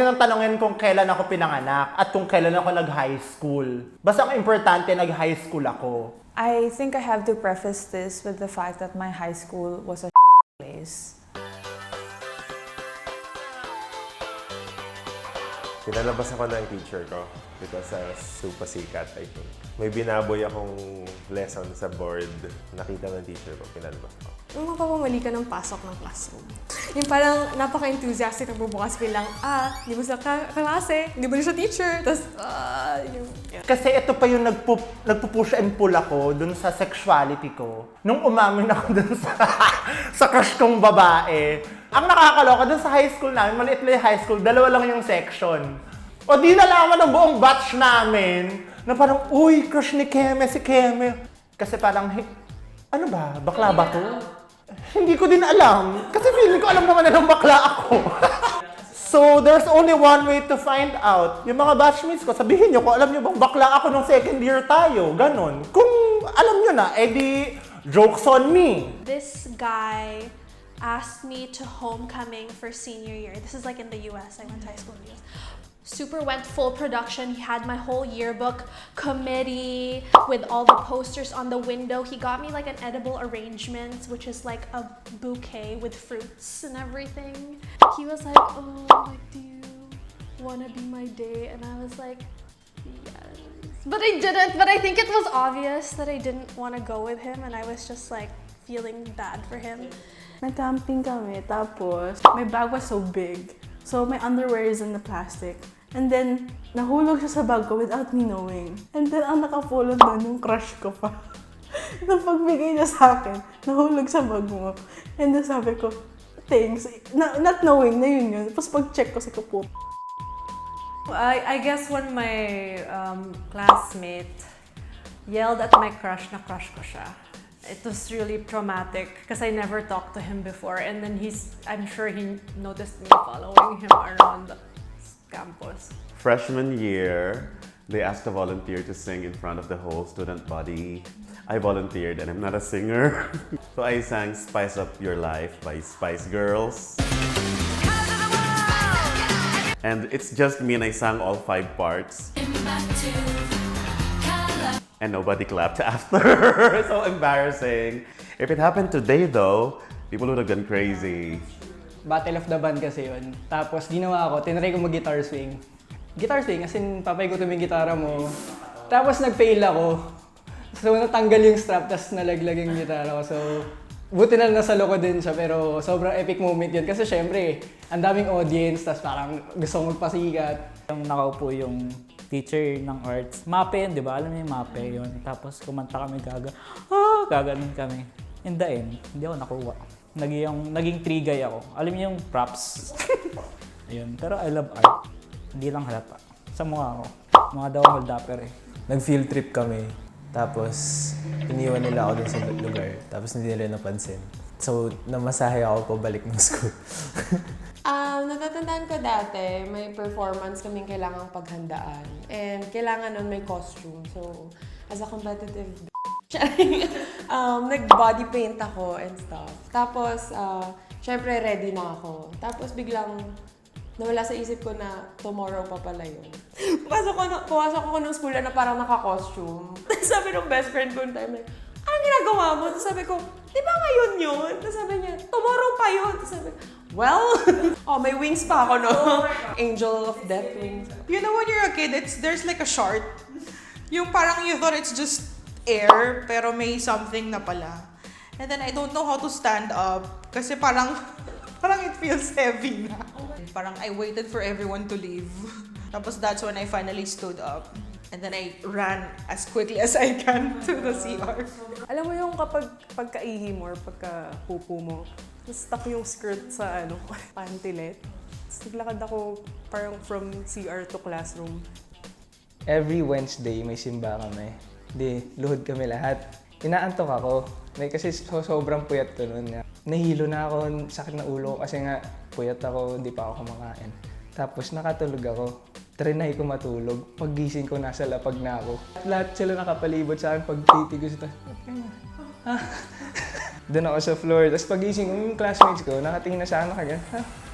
niyo nang tanungin kung kailan ako pinanganak at kung kailan ako nag-high school. Basta ang importante, nag-high school ako. I think I have to preface this with the fact that my high school was a place. Pinalabas ako ng teacher ko because I was super sikat, I think. May binaboy akong lesson sa board. Nakita ng teacher ko, pinalabas ko. Nung mapapamali ka ng pasok ng classroom. Yung parang napaka-enthusiastic, nagbubukas bilang, hindi mo siya klase, hindi mo siya teacher, tapos, yung... Yeah. Kasi ito pa yung nagpupush and pull ako dun sa sexuality ko. Nung umamin ako dun sa crush kong babae. Ang nakakaloka dun sa high school namin, maliit lang yung high school, dalawa lang yung section. O di nalaman ng buong batch namin na parang, uy, crush ni Keme, si Keme. Kasi parang, ano ba, bakla ba to? Hindi ko din alam. Kasi feeling ko alam naman na ng bakla ako. So, there's only one way to find out. Yung mga batchmates ko, sabihin nyo kung alam nyo bang bakla ako nung second year tayo. Ganon. Kung alam nyo na, edi, jokes on me. This guy asked me to homecoming for senior year. This is like in the US. I went to high school in the US. Super went full production. He had my whole yearbook committee with all the posters on the window. He got me like an edible arrangement, which is like a bouquet with fruits and everything. He was like, oh, like, do you want to be my date? And I was like, yes. But I didn't. But I think it was obvious that I didn't want to go with him. And I was just like feeling bad for him. Nag-camping kami, tapos my bag was so big. So my underwear is in the plastic. And then, nahulog siya sa bag ko without me knowing. And then, ang nakapulot doon yung crush ko pa. Nung pagbigay niya sa akin, nahulog sa bag mo. And then sabi ko, thanks. Not knowing na yun. Tapos pag-check ko sa kaput. I guess when my classmate yelled at my crush na crush ko siya. It was really traumatic because I never talked to him before, and then I'm sure he noticed me following him around the campus. Freshman year, they asked to volunteer to sing in front of the whole student body. I volunteered and I'm not a singer. So I sang Spice Up Your Life by Spice Girls. And it's just me and I sang all 5 parts. And nobody clapped after. So embarrassing. If it happened today though, people would have gone crazy. Battle of the Band kasi yun. Tapos ginawa ko, tinry ko mag-guitar swing. Guitar swing, as in papaikutin mo yung gitara mo. Tapos nag-fail ako. So natanggal yung strap, tapos nalaglag yung gitara ko. So buti na nasa loko din siya, pero sobrang epic moment yun. Kasi syempre, ang daming audience, tapos parang gusto kong magpasikat. Yung nakaupo yung teacher ng arts. Mape yun, di ba? Alam niyo yung mape yun. Tapos kumanta kami gaganon kami. In the end, hindi ako nakuha. Naging tree guy ako. Alam niyo yung props. Ayun. Pero I love art. Hindi lang halata. Sa mukha ko. Mga daw hold-upper eh. Nag-field trip kami. Tapos, iniwan nila ako dun sa lugar. Tapos hindi nila napansin. So, namasahe ako pabalik ng school. Natatandaan ko dati, may performance kaming kailangang paghandaan. And kailangan nun may costume. So, as a competitive nag-body paint ako and stuff. Tapos, syempre ready na ako. Tapos biglang nawala sa isip ko na tomorrow pa pala yun. Pumasok ako ng school na parang naka-costume. Sabi ng best friend ko time na, anong ginagawa mo? Tapos sabi ko, di ba ngayon yun? Tapos sabi niya, tomorrow pa yun. Tapos sabi ko, well, may wings pa ako, no? Angel of death wings. You know when you're a kid, there's like a shard. Yung parang you thought it's just air, pero may something na pala. And then I don't know how to stand up. Kasi parang it feels heavy na. Parang I waited for everyone to leave. Tapos that's when I finally stood up. And then I ran as quickly as I can to the CR. Alam mo yung kapag pagkaihi mo or pagkapupo mo, stuck yung skirt sa pantilet. Tapos naglakad ako parang from CR to classroom. Every Wednesday may simba kami. Luhod kami lahat. Inaantok ako. Kasi sobrang puyat ko noon. Nahilo na ako, sakit na ulo ko kasi nga puyat ako, hindi pa ako kumakain. Tapos nakatulog ako. Trinay ko matulog. Paggising ko, nasa lapag na ako. Lahat sila nakapalibot sa akin pag titigos ito. Doon ako sa floor. Tapos pagising ko, yung classmates ko, nakatingin na sa akin, kagaya,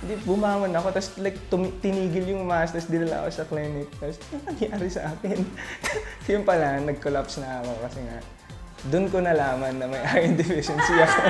hindi, bumangon ako. Tapos like, tinigil yung mask, tapos dinala ako sa clinic. Tapos, ano nangyari sa akin? Yun pala, nag-collapse na ako kasi nga, doon ko nalaman na may iron deficiency ako.